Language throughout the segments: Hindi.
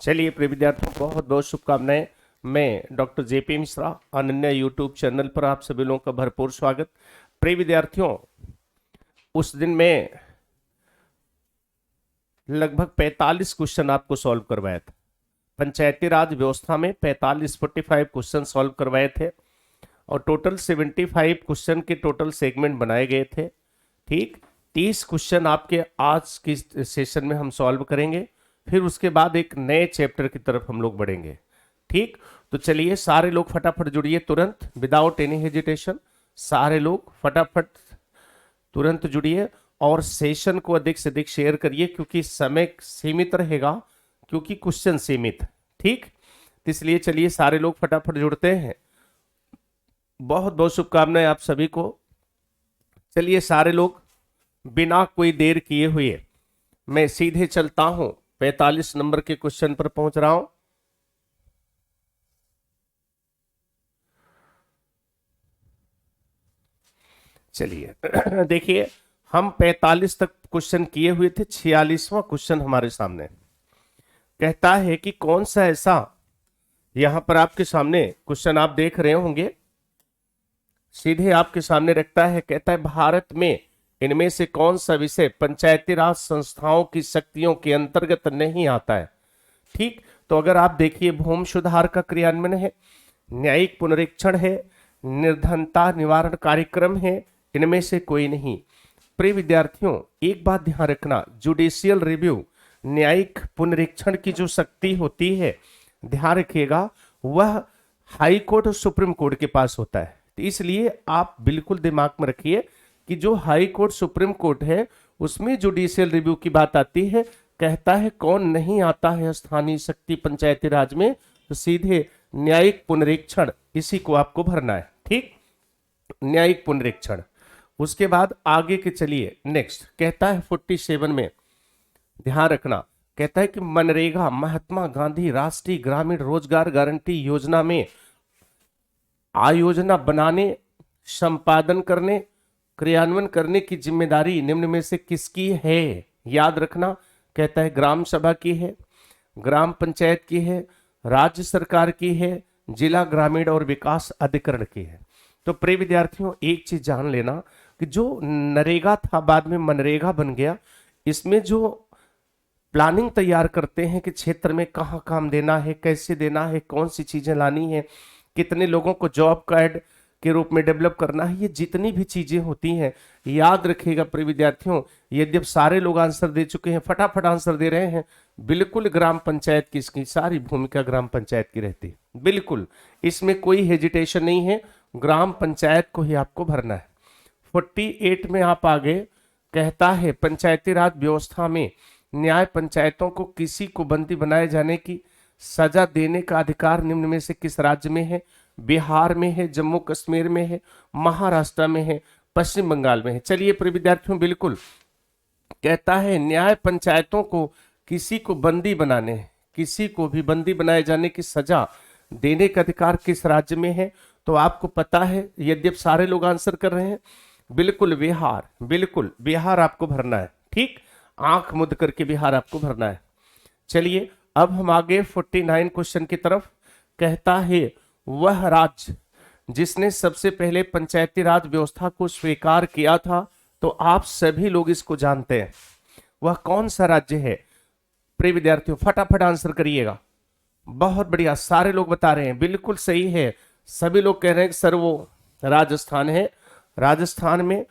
चलिए प्रिय विद्यार्थियों, बहुत बहुत शुभकामनाएं। मैं doctor JP Mishra, Ananya YouTube channel पर आप सभी लोगों का भरपूर स्वागत। प्रिय विद्यार्थियों, उस दिन मैं लगभग 45 क्वेश्चन आपको सॉल्व करवाया था। पंचायती राज व्यवस्था में 45 क्वेश्चन सॉल्व करवाए थे और टोटल 75 क्वेश्चन के टोटल सेगमेंट बनाए गए थे। ठीक, 30 क्वेश्चन आपके आज की सेशन में हम सॉल्व करेंगे, फिर उसके बाद एक नए चैप्टर की तरफ हम लोग बढ़ेंगे। ठीक, तो चलिए सारे लोग फटाफट जुड़िए, तुरंत, विदाउट एनी हेजिटेशन। सारे लोग फटाफट तुरंत जुड़िए और सेशन को अधिक से अधिक शेयर करिए, क्योंकि समय सीमित रहेगा, क्योंकि क्वेश्चन सीमित। ठीक, तो इसलिए चलिए सारे लोग फटाफट जुड़ते हैं। बहुत बहुत शुभकामनाएं आप सभी को। चलिए सारे लोग बिना कोई देर किए हुए मैं सीधे चलता हूं, 45 नंबर के क्वेश्चन पर पहुंच रहा हूं। चलिए देखिए, हम 45 तक क्वेश्चन किए हुए थे। 46वां क्वेश्चन हमारे सामने कहता है कि कौन सा ऐसा, यहां पर आपके सामने क्वेश्चन आप देख रहे होंगे, सीधे आपके सामने रखता है। कहता है भारत में इनमें से कौन सा विषय पंचायती राज संस्थाओं की शक्तियों के अंतर्गत नहीं आता है। ठीक, तो अगर आप देखिए, भूमि सुधार का क्रियान्वयन है, न्यायिक पुनरीक्षण है, निर्धनता निवारण कार्यक्रम है, इनमें से कोई नहीं। प्रिय विद्यार्थियों, एक बात ध्यान रखना, जुडिशियल रिव्यू, न्यायिक पुनरीक्षण की जो शक्ति होती है, ध्यान रखिएगा, वह हाई कोर्ट और सुप्रीम कोर्ट के पास होता है। तो इसलिए आप बिल्कुल दिमाग में रखिए कि जो हाई कोर्ट सुप्रीम कोर्ट है उसमें जुडिशियल रिव्यू की बात आती है। कहता है कौन नहीं आता है स्थानीय शक्ति पंचायती राज में, तो सीधे न्यायिक पुनरीक्षण, इसी को आपको भरना है। ठीक, न्यायिक पुनरीक्षण। उसके बाद आगे के चलिए, नेक्स्ट कहता है 47 में, ध्यान रखना, कहता है कि मनरेगा, महात्मा गांधी राष्ट्रीय ग्रामीण रोजगार गारंटी योजना में आयोजना बनाने, संपादन करने, क्रियान्वयन करने की जिम्मेदारी निम्न में से किसकी है। याद रखना, कहता है ग्राम सभा की है, ग्राम पंचायत की है, राज्य सरकार की है, जिला ग्रामीण और विकास अधिकरण की है। तो प्रिय विद्यार्थियों, एक चीज जान लेना कि जो नरेगा था बाद में मनरेगा बन गया, इसमें जो प्लानिंग तैयार करते हैं कि क्षेत्र में कहाँ काम देना है, कैसे देना है, कौन सी चीजें लानी है, कितने लोगों को जॉब कार्ड के रूप में डेवलप करना है, ये जितनी भी चीजें होती हैं, याद रखिएगा प्रिय विद्यार्थियों। यदि अब सारे लोग आंसर दे चुके हैं, फटाफट आंसर दे रहे हैं, बिल्कुल ग्राम पंचायत की, इसकी सारी भूमिका ग्राम पंचायत की रहती है, बिल्कुल, इसमें कोई हेजिटेशन नहीं है, ग्राम पंचायत को ही आपको भरना है। 48 में आप आगे, कहता है पंचायती राज व्यवस्था में न्याय पंचायतों को किसी को बंदी बनाए जाने की सजा देने का अधिकार निम्न में से किस राज्य में है। बिहार में है, जम्मू कश्मीर में है, महाराष्ट्र में है, पश्चिम बंगाल में है। चलिए प्रिय विद्यार्थियों, बिल्कुल कहता है न्याय पंचायतों को किसी को बंदी बनाने, किसी को भी बंदी बनाए जाने की सजा देने का अधिकार किस राज्य में है। तो आपको पता है, यद्यप सारे लोग आंसर कर रहे हैं, बिल्कुल बिहार, बिल्कुल बिहार आपको भरना है। ठीक, आंख मुद करके बिहार आपको भरना है। चलिए अब हम आगे 49 क्वेश्चन की तरफ। कहता है वह राज्य जिसने सबसे पहले पंचायती राज व्यवस्था को स्वीकार किया था, तो आप सभी लोग इसको जानते हैं, वह कौन सा राज्य है। प्रिय विद्यार्थियों फटाफट आंसर करिएगा। बहुत बढ़िया, सारे लोग बता रहे हैं, बिल्कुल सही है। सभी लोग कह रहे हैं कि सर वो राजस्थान है। राजस्थान में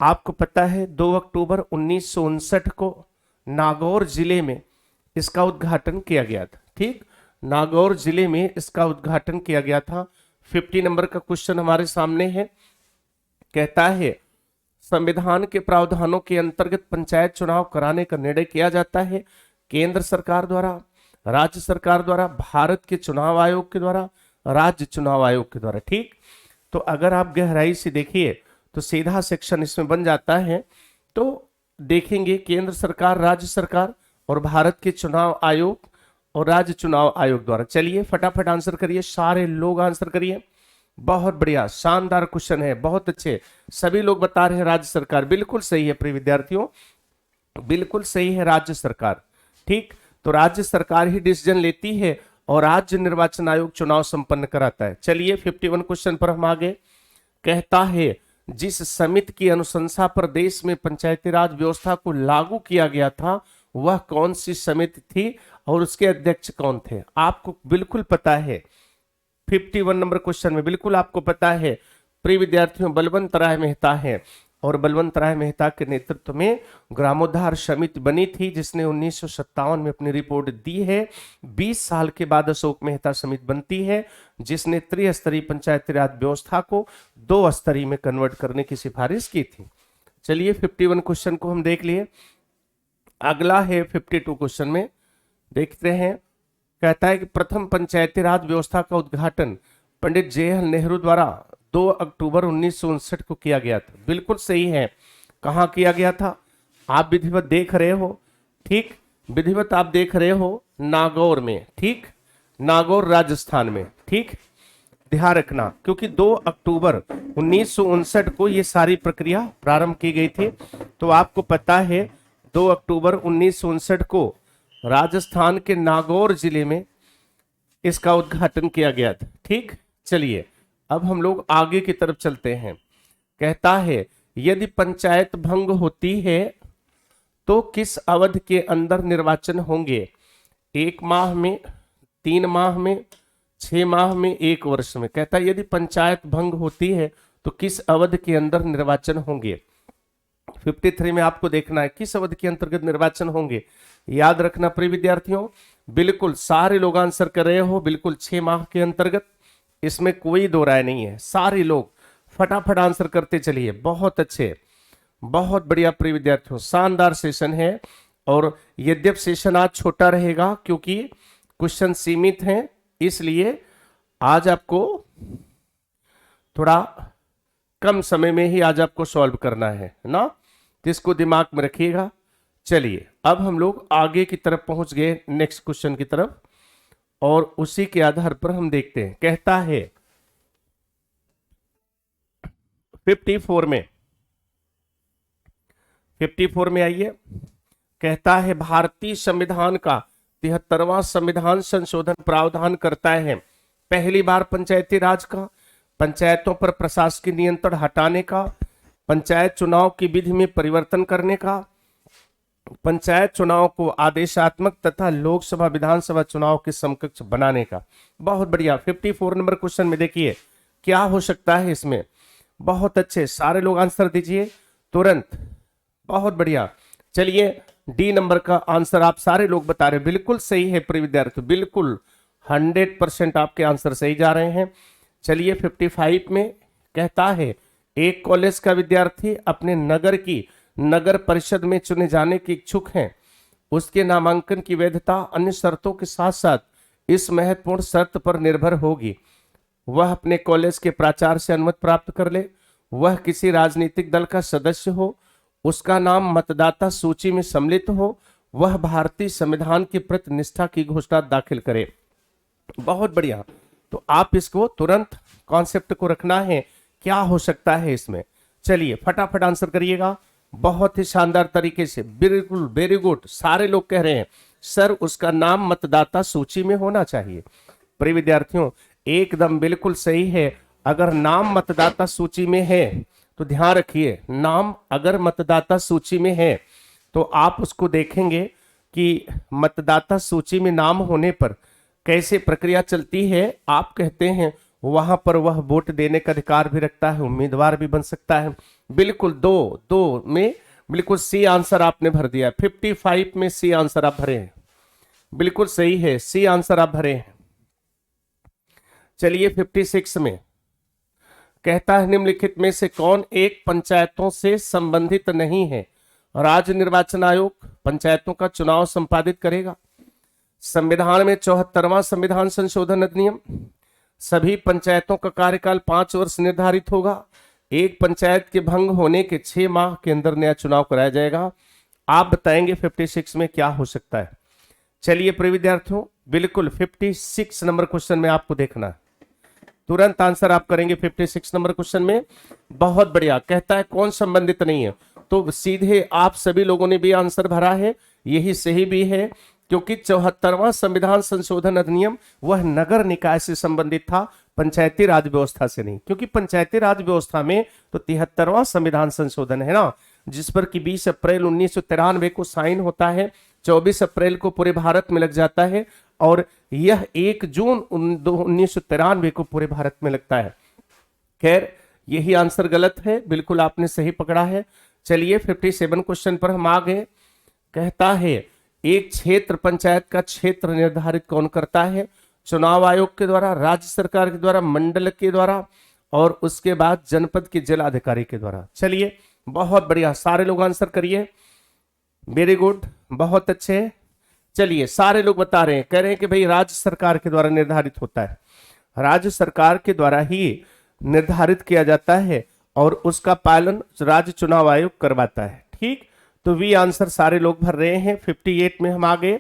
आपको पता है 2 अक्टूबर 1959 को नागौर जिले में इसका उद्घाटन किया गया था। ठीक, नागौर जिले में इसका उद्घाटन किया गया था। 50 नंबर का क्वेश्चन हमारे सामने है। कहता है संविधान के प्रावधानों के अंतर्गत पंचायत चुनाव कराने का निर्णय किया जाता है केंद्र सरकार द्वारा, राज्य सरकार द्वारा, भारत के चुनाव आयोग के द्वारा, राज्य चुनाव आयोग के द्वारा। ठीक, तो अगर आप गहराई से देखिए तो सीधा सेक्शन इसमें बन जाता है। तो देखेंगे केंद्र सरकार, राज्य सरकार और भारत के चुनाव आयोग और राज्य चुनाव आयोग द्वारा। चलिए फटाफट आंसर करिए, सारे लोग आंसर करिए। बहुत बढ़िया, शानदार क्वेश्चन है, बहुत अच्छे। सभी लोग बता रहे हैं राज्य सरकार, बिल्कुल सही है प्रिय विद्यार्थियों, बिल्कुल सही है राज्य सरकार। ठीक, तो राज्य सरकार ही डिसीजन लेती है और राज्य निर्वाचन आयोग चुनाव संपन्न कराता है। चलिए 51 क्वेश्चन पर हम आगे। कहता है जिस समिति की अनुशंसा पर देश में पंचायती राज व्यवस्था को लागू किया गया था वह कौन सी समिति थी और उसके अध्यक्ष कौन थे? आपको बिल्कुल पता है 51 नंबर क्वेश्चन में बिल्कुल आपको पता है प्रिय विद्यार्थियों, बलवंत राय मेहता है और बलवंत राय मेहता के नेतृत्व में ग्रामोद्धार समिति बनी थी जिसने 1957 में अपनी रिपोर्ट दी है। 20 साल के बाद अशोक मेहता समिति बनती है जिसने त्रिस्तरीय पंचायती राज व्यवस्था को 2 स्तरीय में कन्वर्ट करने की सिफारिश की थी। चलिए 51 क्वेश्चन को हम देख लिए। अगला है 52 क्वेश्चन में, देखते हैं। कहता है कि प्रथम पंचायती राज व्यवस्था का उद्घाटन पंडित जवाहरलाल नेहरू द्वारा 2 अक्टूबर 1959 को किया गया था। बिल्कुल सही है। कहाँ किया गया था? आप विधिवत देख रहे हो, ठीक, विधिवत आप देख रहे हो नागौर में, ठीक, नागौर राजस्थान में, ठीक, ध्यान रखना क्योंकि 2 अक्टूबर 1959 को ये सारी प्रक्रिया प्रारंभ की गई थी। तो आपको पता है 2 अक्टूबर 1959 को राजस्थान के नागौर जिले में इसका उद्घाटन किया गया था, ठीक। चलिए अब हम लोग आगे की तरफ चलते हैं। कहता है यदि पंचायत भंग होती है तो किस अवधि के अंदर निर्वाचन होंगे? 1 माह में, 3 माह में, 6 माह में, 1 वर्ष में। कहता है यदि पंचायत भंग होती है तो किस अवधि के अंदर निर्वाचन होंगे? 53 में आपको देखना है किस अवधि के अंतर्गत निर्वाचन होंगे। याद रखना प्रिय विद्यार्थियों, बिल्कुल सारे लोग आंसर कर रहे हो, बिल्कुल 6 माह के अंतर्गत, इसमें कोई दो राय नहीं है। सारे लोग फटाफट आंसर करते चलिए। बहुत अच्छे, बहुत बढ़िया प्रिय विद्यार्थियों, शानदार सेशन है। और यद्यप सेशन आज छोटा रहेगा क्योंकि क्वेश्चन सीमित हैं, इसलिए आज आपको थोड़ा कम समय में ही आज आपको सॉल्व करना है ना, तो इसको दिमाग में रखिएगा। चलिए अब हम लोग आगे की तरफ पहुंच गए, नेक्स्ट क्वेश्चन की तरफ, और उसी के आधार पर हम देखते हैं। कहता है 54 में आइए। कहता है भारतीय संविधान का 73वां संविधान संशोधन प्रावधान करता है पहली बार पंचायती राज का, पंचायतों पर प्रशासकीय नियंत्रण हटाने का, पंचायत चुनाव की विधि में परिवर्तन करने का, पंचायत चुनाव को आदेशात्मक तथा लोकसभा विधानसभा चुनाव के समकक्ष बनाने का। बहुत बढ़िया। 54 नंबर क्वेश्चन में देखिए क्या हो सकता है इसमें। बहुत अच्छे, सारे लोग आंसर दीजिए तुरंत। बहुत बढ़िया। चलिए डी नंबर का आंसर आप सारे लोग बता रहे, बिल्कुल सही है प्रिय विद्यार्थी, बिल्कुल 100% आपके आंसर सही जा रहे हैं। चलिए 55 में कहता है एक कॉलेज का विद्यार्थी अपने नगर की नगर परिषद में चुने जाने के इच्छुक हैं। उसके नामांकन की वैधता अन्य शर्तों के साथ साथ इस महत्वपूर्ण शर्त पर निर्भर होगी, वह अपने कॉलेज के प्राचार्य से अनुमति प्राप्त कर ले, वह किसी राजनीतिक दल का सदस्य हो, उसका नाम मतदाता सूची में सम्मिलित हो, वह भारतीय संविधान के प्रति निष्ठा की घोषणा दाखिल करे। बहुत बढ़िया। तो आप इसको तुरंत कॉन्सेप्ट को रखना है, क्या हो सकता है इसमें। चलिए फटाफट आंसर करिएगा बहुत ही शानदार तरीके से। बिल्कुल वेरी गुड। सारे लोग कह रहे हैं सर उसका नाम मतदाता सूची में होना चाहिए। प्रिय विद्यार्थियों एकदम बिल्कुल सही है। अगर नाम मतदाता सूची में है तो ध्यान रखिए, नाम अगर मतदाता सूची में है तो आप उसको देखेंगे कि मतदाता सूची में नाम होने पर कैसे प्रक्रिया चलती है। आप कहते हैं वहां पर वह वोट देने का अधिकार भी रखता है, उम्मीदवार भी बन सकता है। बिल्कुल दो में बिल्कुल सी आंसर आपने भर दिया। 55 में सी आंसर आप भरे हैं, बिल्कुल सही है, सी आंसर आप भरे हैं। चलिए 56 में कहता है निम्नलिखित में से कौन एक पंचायतों से संबंधित नहीं है? राज्य निर्वाचन आयोग पंचायतों का चुनाव संपादित करेगा। संविधान में 74वां संविधान संशोधन अधिनियम, सभी पंचायतों का कार्यकाल 5 वर्ष निर्धारित होगा। एक पंचायत के भंग होने के 6 माह के अंदर नया चुनाव कराया जाएगा। आप बताएंगे 56 में क्या हो सकता है। चलिए प्रिय विद्यार्थियों बिल्कुल 56 नंबर क्वेश्चन में आपको देखना है, तुरंत आंसर आप करेंगे 56 नंबर क्वेश्चन में। बहुत बढ़िया। कहता है कौन संबंधित नहीं है, तो सीधे आप सभी लोगों ने भी आंसर भरा है, यही सही भी है। क्योंकि 74वां संविधान संशोधन अधिनियम वह नगर निकाय से संबंधित था, पंचायती राज व्यवस्था से नहीं। क्योंकि पंचायती राज व्यवस्था में तो 73वां संविधान संशोधन है ना, जिस पर कि 20 अप्रैल 1993 को साइन होता है, 24 अप्रैल को पूरे भारत में लग जाता है और यह 1 जून 1993 को पूरे भारत में लगता है। खैर यही आंसर गलत है, बिल्कुल आपने सही पकड़ा है। चलिए 57 क्वेश्चन पर हम आ गए। कहता है एक क्षेत्र पंचायत का क्षेत्र निर्धारित कौन करता है? चुनाव आयोग के द्वारा, राज्य सरकार के द्वारा, मंडल के द्वारा और उसके बाद जनपद के जिलाधिकारी के द्वारा। चलिए बहुत बढ़िया, सारे लोग आंसर करिए। वेरी गुड, बहुत अच्छे। चलिए सारे लोग बता रहे हैं, कह रहे हैं कि भाई राज्य सरकार के द्वारा निर्धारित होता है, राज्य सरकार के द्वारा ही निर्धारित किया जाता है और उसका पालन राज्य चुनाव आयोग करवाता है। ठीक, तो वी आंसर सारे लोग भर रहे हैं। 58 में हम आ गए।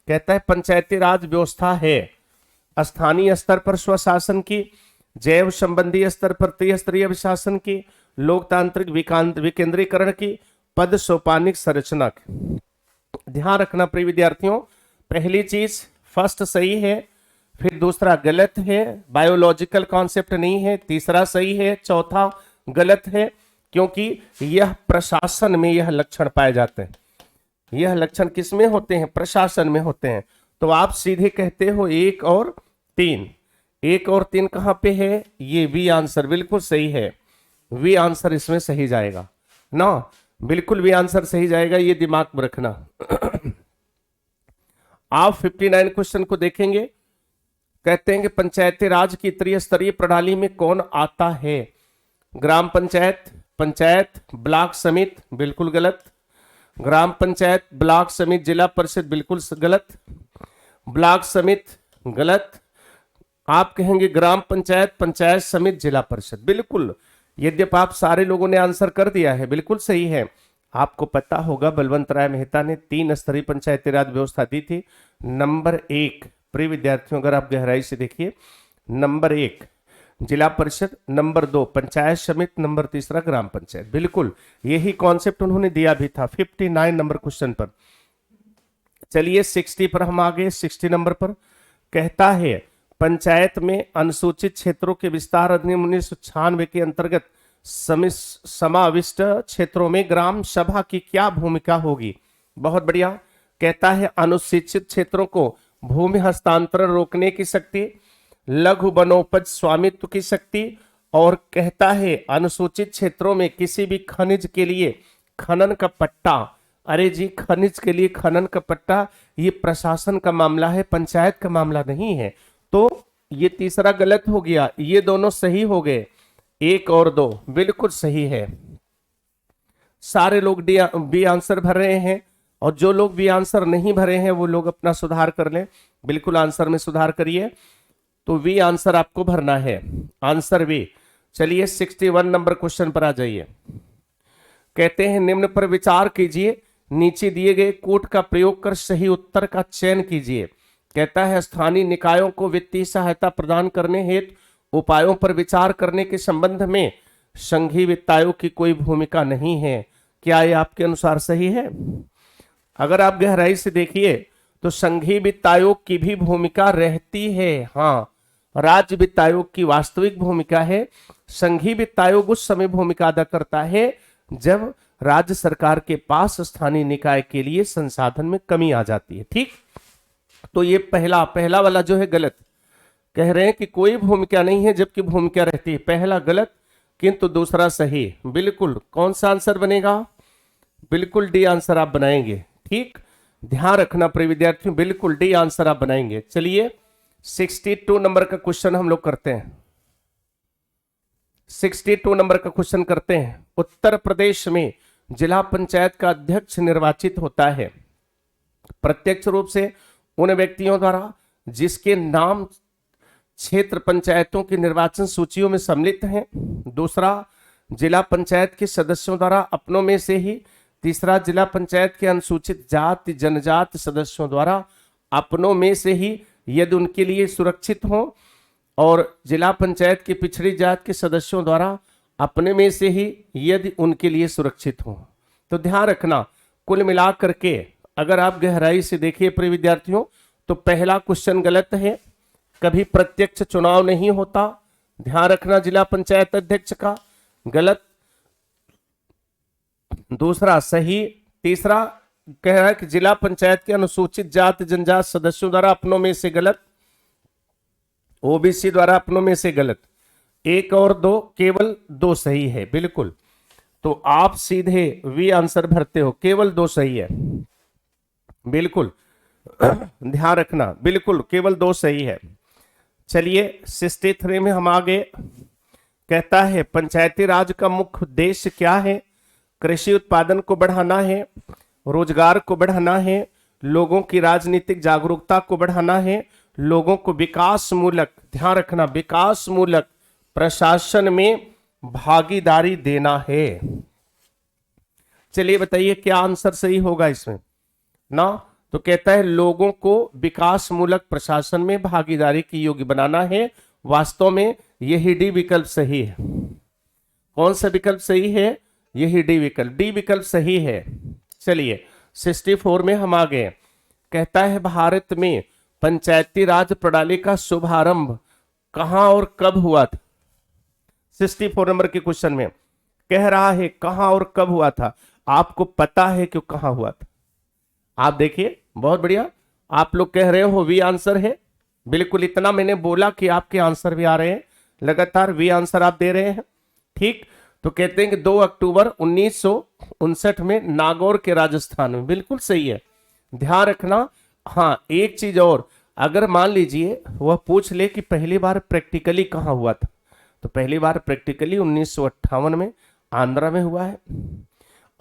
कहता है पंचायती राज व्यवस्था है स्थानीय स्तर पर स्वशासन की, जैव संबंधी स्तर पर त्रिस्तरीय शासन की, लोकतांत्रिक विकेंद्रीकरण की, पद सोपानिक संरचना की। ध्यान रखना प्रिय विद्यार्थियों, पहली चीज फर्स्ट सही है, फिर दूसरा गलत है, बायोलॉजिकल कॉन्सेप्ट नहीं है, तीसरा सही है, चौथा गलत है, क्योंकि यह प्रशासन में यह लक्षण पाए जाते हैं। यह लक्षण किसमें होते हैं? प्रशासन में होते हैं। तो आप सीधे कहते हो 1 और 3। 1 और 3 कहां पे है? ये वी आंसर बिल्कुल सही है, वी आंसर इसमें सही जाएगा ना, बिल्कुल वी आंसर सही जाएगा, ये दिमाग में रखना। आप 59 क्वेश्चन को देखेंगे। कहते हैं कि पंचायती राज की त्रिस्तरीय प्रणाली में कौन आता है? ग्राम पंचायत, पंचायत, ब्लॉक समिति, बिल्कुल गलत। ग्राम पंचायत, ब्लॉक समिति, जिला परिषद, बिल्कुल गलत। ब्लॉक समिति गलत। आप कहेंगे ग्राम पंचायत, पंचायत समिति, जिला परिषद, बिल्कुल। यद्यपि आप सारे लोगों ने आंसर कर दिया है, बिल्कुल सही है। आपको पता होगा बलवंत राय मेहता ने 3 स्तरीय पंचायती राज व्यवस्था दी थी। नंबर 1 प्रिय विद्यार्थियों, अगर आप गहराई से देखिए, नंबर 1 जिला परिषद, नंबर 2 पंचायत समिति, नंबर 3 ग्राम पंचायत। बिल्कुल यही कॉन्सेप्ट उन्होंने दिया भी था 59 नंबर क्वेश्चन पर। चलिए 60 पर हम आ गए। 60 नंबर पर कहता है पंचायत में अनुसूचित क्षेत्रों के विस्तार अधिनियम 1996 के अंतर्गत समाविष्ट क्षेत्रों में ग्राम सभा की क्या भूमिका होगी? बहुत बढ़िया। कहता है अनुसूचित क्षेत्रों को भूमि हस्तांतरण रोकने की शक्ति, लघु वनोपज स्वामित्व की शक्ति, और कहता है अनुसूचित क्षेत्रों में किसी भी खनिज के लिए खनन का पट्टा। अरे जी, खनिज के लिए खनन का पट्टा ये प्रशासन का मामला है, पंचायत का मामला नहीं है। तो ये तीसरा गलत हो गया, ये दोनों सही हो गए। 1 और 2 बिल्कुल सही है। सारे लोग बी आंसर भर रहे हैं और जो लोग बी आंसर नहीं भरे हैं वो लोग अपना सुधार कर लें, बिल्कुल आंसर में सुधार करिए। तो वी आंसर आपको भरना है, आंसर वी। चलिए 61 नंबर क्वेश्चन पर आ जाइए। कहते हैं निम्न पर विचार कीजिए, नीचे दिए गए कोड का प्रयोग कर सही उत्तर का चयन कीजिए। कहता है स्थानीय निकायों को वित्तीय सहायता प्रदान करने हेतु उपायों पर विचार करने के संबंध में संघीय वित्त आयोग की कोई भूमिका नहीं है। क्या ये आपके अनुसार सही है? अगर आप गहराई से देखिए तो संघीय वित्त आयोग की भी भूमिका रहती है। हाँ, राज्य वित्त आयोग की वास्तविक भूमिका है। संघीय वित्त आयोग उस समय भूमिका अदा करता है जब राज्य सरकार के पास स्थानीय निकाय के लिए संसाधन में कमी आ जाती है। ठीक, तो ये पहला वाला जो है गलत। कह रहे हैं कि कोई भूमिका नहीं है जबकि भूमिका रहती है। पहला गलत किंतु दूसरा सही। बिल्कुल कौन सा आंसर बनेगा? बिल्कुल डी आंसर आप बनाएंगे। ठीक, ध्यान रखना प्रिय विद्यार्थियों, बिल्कुल डी आंसर आप बनाएंगे। चलिए 62 नंबर का क्वेश्चन हम लोग करते हैं। 62 नंबर का क्वेश्चन करते हैं। उत्तर प्रदेश में जिला पंचायत का अध्यक्ष निर्वाचित होता है प्रत्यक्ष रूप से उन व्यक्तियों द्वारा जिसके नाम क्षेत्र पंचायतों की निर्वाचन सूचियों में सम्मिलित हैं। दूसरा, जिला पंचायत के सदस्यों द्वारा अपनों में से ही। तीसरा, जिला पंचायत के अनुसूचित जाति जनजाति सदस्यों द्वारा अपनों में से ही यदि उनके लिए सुरक्षित हो, और जिला पंचायत के पिछड़ी जाति के सदस्यों द्वारा अपने में से ही यदि उनके लिए सुरक्षित हो। तो ध्यान रखना, कुल मिलाकर के अगर आप गहराई से देखिए प्रिय विद्यार्थियों तो पहला क्वेश्चन गलत है, कभी प्रत्यक्ष चुनाव नहीं होता, ध्यान रखना जिला पंचायत अध्यक्ष का, गलत। दूसरा सही। तीसरा कह रहा है कि जिला पंचायत के अनुसूचित जाति जनजात सदस्यों द्वारा अपनों में से गलत, ओबीसी द्वारा अपनों में से गलत। 1 और 2 केवल 2 सही है, बिल्कुल। तो आप सीधे वी आंसर भरते हो, केवल 2 सही है, बिल्कुल ध्यान रखना, बिल्कुल केवल 2 सही है। चलिए 63 में हम आगे, कहता है पंचायती राज का मुख्य उद्देश्य क्या है? कृषि उत्पादन को बढ़ाना है, रोजगार को बढ़ाना है, लोगों की राजनीतिक जागरूकता को बढ़ाना है, लोगों को विकास मूलक, ध्यान रखना, विकास मूलक प्रशासन में भागीदारी देना है। चलिए बताइए क्या आंसर सही होगा इसमें ना? तो कहता है लोगों को विकास मूलक प्रशासन में भागीदारी की योग्य बनाना है। वास्तव में यही डी विकल्प सही है। कौन सा विकल्प सही है? यही डी विकल्प, डी विकल्प सही है। चलिए 64 में हम आ गए, कहता है भारत में पंचायती राज प्रणाली का शुभारंभ कहां और कब हुआ था? 64 नंबर के क्वेश्चन में कह रहा है कहां और कब हुआ था। आपको पता है कि कहां हुआ था? आप देखिए, बहुत बढ़िया, आप लोग कह रहे हो वी आंसर है, बिल्कुल। इतना मैंने बोला कि आपके आंसर भी आ रहे हैं, लगातार वी आंसर आप दे रहे हैं, ठीक। तो कहते हैं कि 2 अक्टूबर 1959 में नागौर के राजस्थान में, बिल्कुल सही है, ध्यान रखना। हाँ, एक चीज और, अगर मान लीजिए वह पूछ ले कि पहली बार प्रैक्टिकली कहाँ हुआ था, तो पहली बार प्रैक्टिकली 1958 में आंध्रा में हुआ है,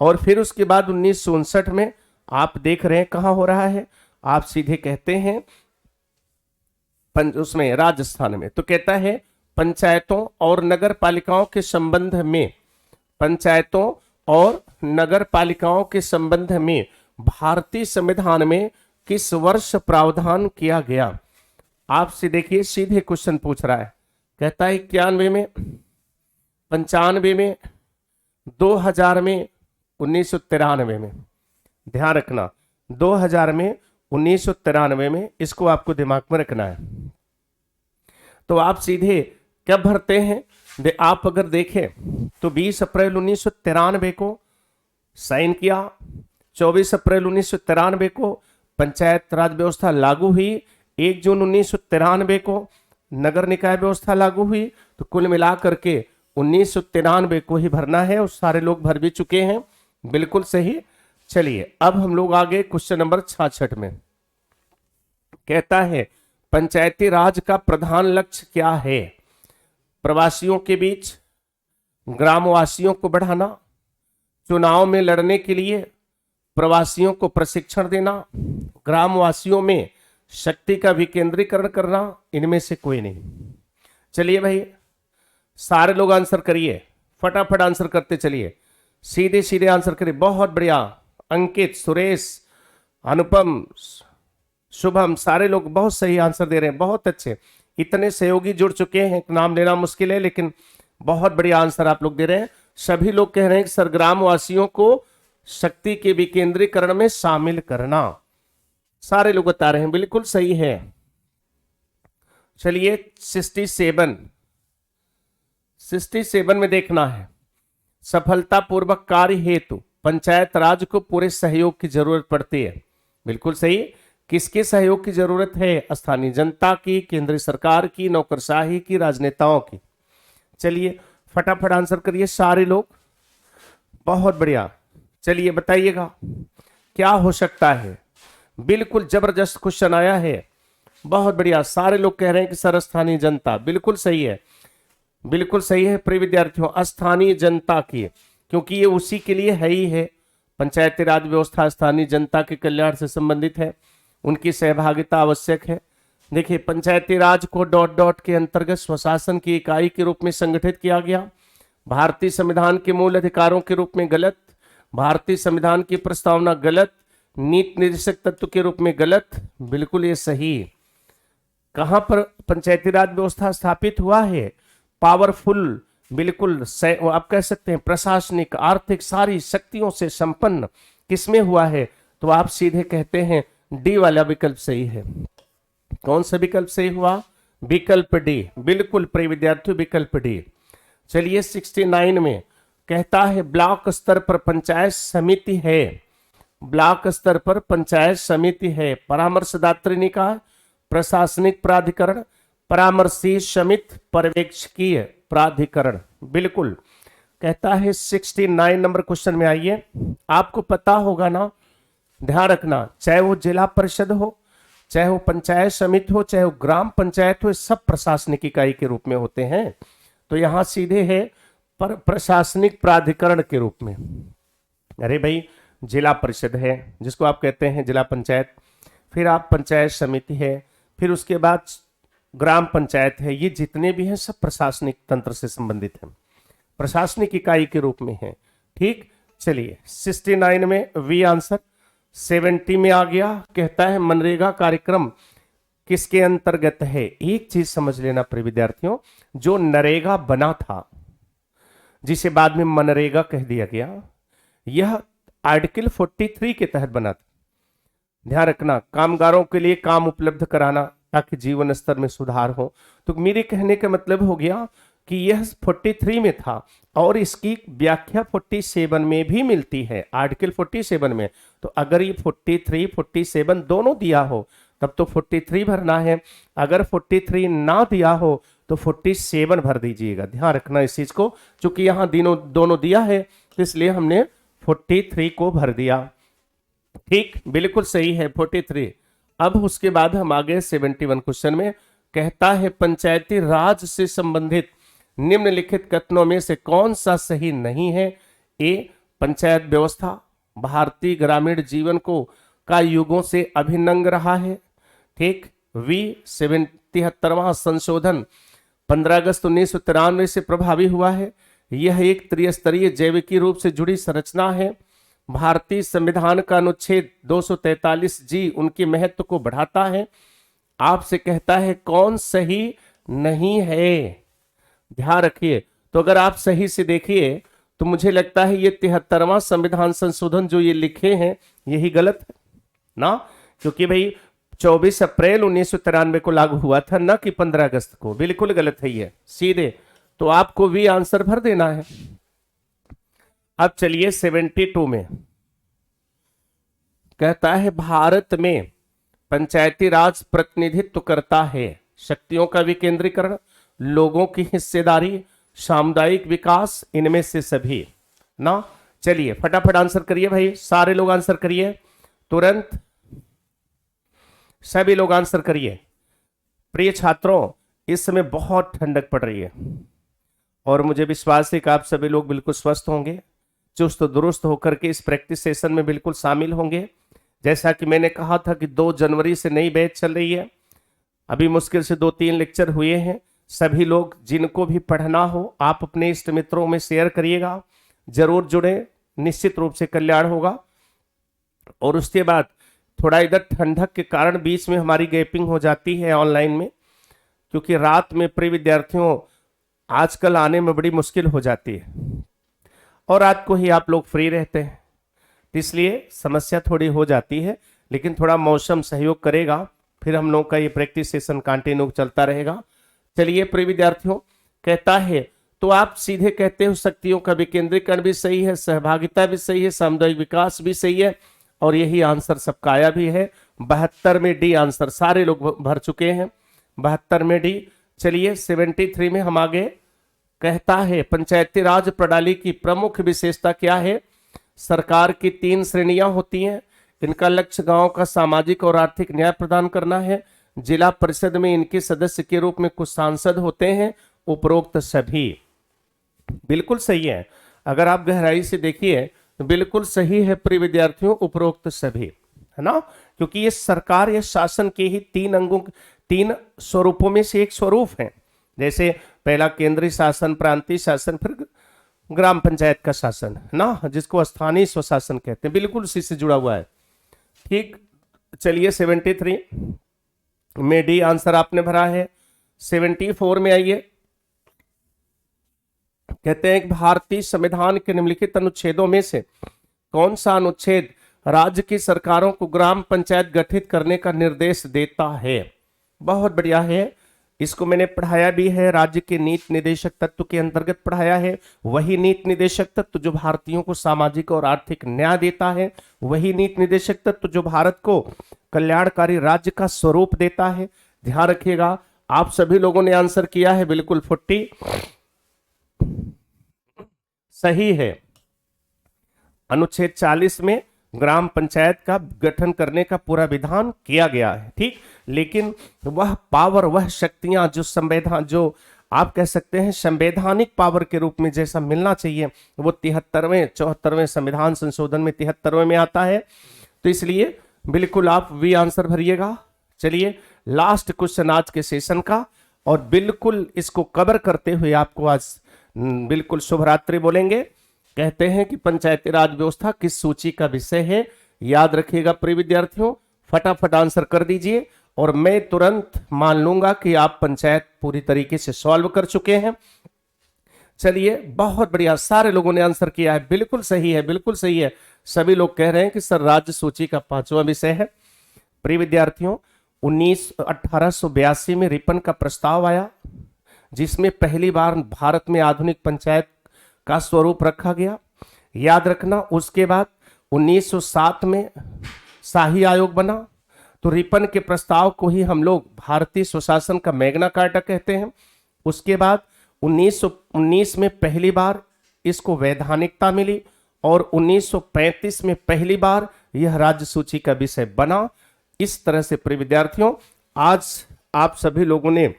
और फिर उसके बाद 1959 में आप देख रहे हैं कहाँ हो रहा है, आप सीधे कहते हैं उसमें राजस्थान में। तो कहता है पंचायतों और नगर पालिकाओं के संबंध में, पंचायतों और नगर पालिकाओं के संबंध में भारतीय संविधान में किस वर्ष प्रावधान किया गया? आपसे देखिए सीधे क्वेश्चन पूछ रहा है, कहता है 91 में, 95 में, 2000 में, 1993 में। ध्यान रखना 2000 में, 1993 में, इसको आपको दिमाग में रखना है। तो आप सीधे क्या भरते हैं? आप अगर देखें तो 20 अप्रैल 1993 को साइन किया, 24 अप्रैल 1993 को पंचायत राज व्यवस्था लागू हुई, 1 जून 1993 को नगर निकाय व्यवस्था लागू हुई। तो कुल मिलाकर के 1993 को ही भरना है, और सारे लोग भर भी चुके हैं, बिल्कुल सही। चलिए अब हम लोग आगे क्वेश्चन नंबर 66 में, कहता है पंचायती राज का प्रधान लक्ष्य क्या है? प्रवासियों के बीच ग्रामवासियों को बढ़ाना, चुनाव में लड़ने के लिए प्रवासियों को प्रशिक्षण देना, ग्रामवासियों में शक्ति का विकेंद्रीकरण करना, इनमें से कोई नहीं। चलिए भाई सारे लोग आंसर करिए, फटाफट आंसर करते चलिए, सीधे सीधे आंसर करिए। बहुत बढ़िया, अंकित, सुरेश, अनुपम, शुभम, सारे लोग बहुत सही आंसर दे रहे हैं, बहुत अच्छे। इतने सहयोगी जुड़ चुके हैं, नाम लेना मुश्किल है, लेकिन बहुत बढ़िया आंसर आप लोग दे रहे हैं। सभी लोग कह रहे हैं कि सर ग्रामवासियों को शक्ति के विकेंद्रीकरण में शामिल करना, सारे लोग बता रहे हैं, बिल्कुल सही है। चलिए 67 में देखना है, सफलतापूर्वक कार्य हेतु पंचायत राज को पूरे सहयोग की जरूरत पड़ती है, बिल्कुल सही। किसके सहयोग की जरूरत है? स्थानीय जनता की, केंद्र सरकार की, नौकरशाही की, राजनेताओं की। चलिए फटाफट आंसर करिए सारे लोग, बहुत बढ़िया। चलिए बताइएगा क्या हो सकता है? बिल्कुल जबरदस्त क्वेश्चन आया है, बहुत बढ़िया। सारे लोग कह रहे हैं कि सर स्थानीय जनता, बिल्कुल सही है, बिल्कुल सही है प्रिय विद्यार्थियों, स्थानीय जनता की, क्योंकि ये उसी के लिए है ही है। पंचायती राज व्यवस्था स्थानीय जनता के कल्याण से संबंधित है, उनकी सहभागिता आवश्यक है। देखिए पंचायती राज को डॉट डॉट के अंतर्गत स्वशासन की इकाई के रूप में संगठित किया गया, भारतीय संविधान के मूल अधिकारों के रूप में गलत, भारतीय संविधान की प्रस्तावना गलत, नीति निर्देशक तत्व के रूप में गलत, बिल्कुल ये सही। कहां पर पंचायती राज व्यवस्था स्थापित हुआ है? पावरफुल, बिल्कुल आप कह सकते हैं प्रशासनिक, आर्थिक, सारी शक्तियों से संपन्न, किसमें हुआ है? तो आप सीधे कहते हैं डी वाला विकल्प सही है। कौन सा विकल्प सही हुआ? विकल्प डी, बिल्कुल प्रिय विद्यार्थियों, विकल्प डी। चलिए 69 में कहता है ब्लॉक स्तर पर पंचायत समिति है, ब्लॉक स्तर पर पंचायत समिति है, परामर्शदात्री निकाय, प्रशासनिक प्राधिकरण, परामर्शी समिति, पर्यवेक्षकीय प्राधिकरण। बिल्कुल कहता है 69 नंबर क्वेश्चन में आइए। आपको पता होगा ना, ध्यान रखना, चाहे वो जिला परिषद हो, चाहे वो पंचायत समिति हो, चाहे वो ग्राम पंचायत हो, सब प्रशासनिक इकाई के रूप में होते हैं। तो यहां सीधे है पर प्रशासनिक प्राधिकरण के रूप में। अरे भाई, जिला परिषद है जिसको आप कहते हैं जिला पंचायत, फिर आप पंचायत समिति है, फिर उसके बाद ग्राम पंचायत है, ये जितने भी हैं सब प्रशासनिक तंत्र से संबंधित हैं, प्रशासनिक इकाई के रूप में है। ठीक, चलिए 69 में वी आंसर। 70 में आ गया, कहता है मनरेगा कार्यक्रम किसके अंतर्गत है? एक चीज समझ लेना प्रिय विद्यार्थियों, जो नरेगा बना था, जिसे बाद में मनरेगा कह दिया गया, यह आर्टिकल 43 के तहत बना था। ध्यान रखना, कामगारों के लिए काम उपलब्ध कराना ताकि जीवन स्तर में सुधार हो। तो मेरे कहने का मतलब हो गया कि यह 43 में था और इसकी व्याख्या 47 में भी मिलती है, आर्टिकल 47 में। तो अगर ये 43, 47 दोनों दिया हो तब तो 43 भरना है, अगर 43 ना दिया हो तो 47 भर दीजिएगा। ध्यान रखना इस चीज को, चूंकि यहां दोनों दिया है तो इसलिए हमने 43 को भर दिया। ठीक, बिल्कुल सही है 43। अब उसके बाद हम आगे 71 क्वेश्चन में, कहता है पंचायती राज से संबंधित निम्नलिखित कथनों में से कौन सा सही नहीं है? ए, पंचायत व्यवस्था भारतीय ग्रामीण जीवन को का युगों से अभिन्न अंग रहा है। ठीक, वी 73वां संशोधन 15 अगस्त 1993 से प्रभावी हुआ है, यह एक त्रिस्तरीय जैविकी रूप से जुड़ी संरचना है। भारतीय संविधान का अनुच्छेद 243 जी उनके महत्व को बढ़ाता है। आपसे कहता है कौन सही नहीं है? ध्यान रखिए, तो अगर आप सही से देखिए तो मुझे लगता है ये 73वां संविधान संशोधन जो ये लिखे हैं यही गलत है ना, क्योंकि भाई 24 अप्रैल 1993 को लागू हुआ था, ना कि 15 अगस्त को। बिल्कुल गलत है ये सीधे, तो आपको भी आंसर भर देना है। अब चलिए 72 में, कहता है भारत में पंचायती राज प्रतिनिधित्व करता है शक्तियों का विकेंद्रीकरण, लोगों की हिस्सेदारी, सामुदायिक विकास, इनमें से सभी ना। चलिए फटाफट आंसर करिए भाई, सारे लोग आंसर करिए तुरंत, सभी लोग आंसर करिए। प्रिय छात्रों, इस समय बहुत ठंडक पड़ रही है और मुझे विश्वास है कि आप सभी लोग बिल्कुल स्वस्थ होंगे, चुस्त दुरुस्त होकर के इस प्रैक्टिस सेशन में बिल्कुल शामिल होंगे। जैसा कि मैंने कहा था कि 2 जनवरी से नई बैच चल रही है, अभी मुश्किल से 2-3 लेक्चर हुए हैं। सभी लोग जिनको भी पढ़ना हो आप अपने इष्ट मित्रों में शेयर करिएगा, जरूर जुड़े, निश्चित रूप से कल्याण होगा। और उसके बाद थोड़ा इधर ठंडक के कारण बीच में हमारी गैपिंग हो जाती है ऑनलाइन में, क्योंकि रात में प्रिय विद्यार्थियों आजकल आने में बड़ी मुश्किल हो जाती है और रात को ही आप लोग फ्री रहते हैं, इसलिए समस्या थोड़ी हो जाती है। लेकिन थोड़ा मौसम सहयोग करेगा, फिर हम लोग का ये प्रैक्टिस सेशन कंटिन्यू चलता रहेगा। चलिए प्रिय विद्यार्थियों, कहता है तो आप सीधे कहते हो शक्तियों का विकेंद्रीकरण भी सही है, सहभागिता भी सही है, सामुदायिक विकास भी सही है, और यही आंसर सबका आया भी है। 72 में डी आंसर सारे लोग भर चुके हैं, 72 में डी। चलिए 73 में हम आगे, कहता है पंचायती राज प्रणाली की प्रमुख विशेषता क्या है? सरकार की 3 श्रेणियां होती हैं, इनका लक्ष्य गांव का सामाजिक और आर्थिक न्याय प्रदान करना है। जिला परिषद में इनके सदस्य के रूप में कुछ सांसद होते हैं, उपरोक्त सभी बिल्कुल सही है। अगर आप गहराई से देखिए तो बिल्कुल सही है प्रिय विद्यार्थियों, उपरोक्त सभी, है ना, क्योंकि ये सरकार या शासन के ही 3 अंगों, 3 स्वरूपों में से एक स्वरूप है। जैसे पहला केंद्रीय शासन, प्रांतीय शासन, फिर ग्राम पंचायत का शासन, है ना, जिसको स्थानीय स्वशासन कहते हैं, बिल्कुल उसी से जुड़ा हुआ है। ठीक, चलिए 73 में डी आंसर आपने भरा है। 74 में आइए, कहते हैं कि भारतीय संविधान के निम्नलिखित अनुच्छेदों में से कौन सा अनुच्छेद राज्य की सरकारों को ग्राम पंचायत गठित करने का निर्देश देता है। बहुत बढ़िया है, इसको मैंने पढ़ाया भी है, राज्य के नीति निदेशक तत्व के अंतर्गत पढ़ाया है। वही नीति निदेशक तत्व जो भारतीयों को सामाजिक और आर्थिक न्याय देता है, वही नीति निदेशक तत्व जो भारत को कल्याणकारी राज्य का स्वरूप देता है। ध्यान रखिएगा, आप सभी लोगों ने आंसर किया है बिल्कुल 40 सही है। अनुच्छेद 40 में ग्राम पंचायत का गठन करने का पूरा विधान किया गया है, ठीक। लेकिन वह पावर, वह शक्तियां जो संवैधान, जो आप कह सकते हैं संवैधानिक पावर के रूप में जैसा मिलना चाहिए, वो 73वें 74वें संविधान संशोधन में 73वें में आता है। तो इसलिए बिल्कुल आप वी आंसर भरिएगा। चलिए लास्ट क्वेश्चन आज के सेशन का, और बिल्कुल इसको कवर करते हुए आपको आज बिल्कुल शुभ रात्रि बोलेंगे। कहते हैं कि पंचायती राज व्यवस्था किस सूची का विषय है। याद रखिएगा प्रिय विद्यार्थियों, फटाफट आंसर कर दीजिए और मैं तुरंत मान लूंगा कि आप पंचायत पूरी तरीके से सॉल्व कर चुके हैं। चलिए बहुत बढ़िया, सारे लोगों ने आंसर किया है, बिल्कुल सही है, बिल्कुल सही है। सभी लोग कह रहे हैं कि सर राज्य सूची का 5वां विषय है। प्रिय विद्यार्थियों, 1882 में रिपन का प्रस्ताव आया, जिसमें पहली बार भारत में आधुनिक पंचायत का स्वरूप रखा गया। याद रखना, उसके बाद 1907 में शाही आयोग बना। तो रिपन के प्रस्ताव को ही हम लोग भारतीय सुशासन का मैग्ना कार्टा कहते हैं। उसके बाद 1919 में पहली बार इसको वैधानिकता मिली और 1935 में पहली बार यह राज्य सूची का विषय बना। इस तरह से प्रिय विद्यार्थियों, आज आप सभी लोगों ने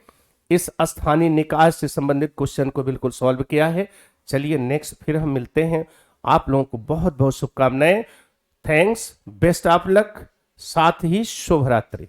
इस स्थानीय निकाय से संबंधित क्वेश्चन को बिल्कुल सॉल्व किया है। चलिए नेक्स्ट फिर हम मिलते हैं। आप लोगों को बहुत बहुत शुभकामनाएं। थैंक्स, बेस्ट ऑफ लक, साथ ही शुभ रात्रि।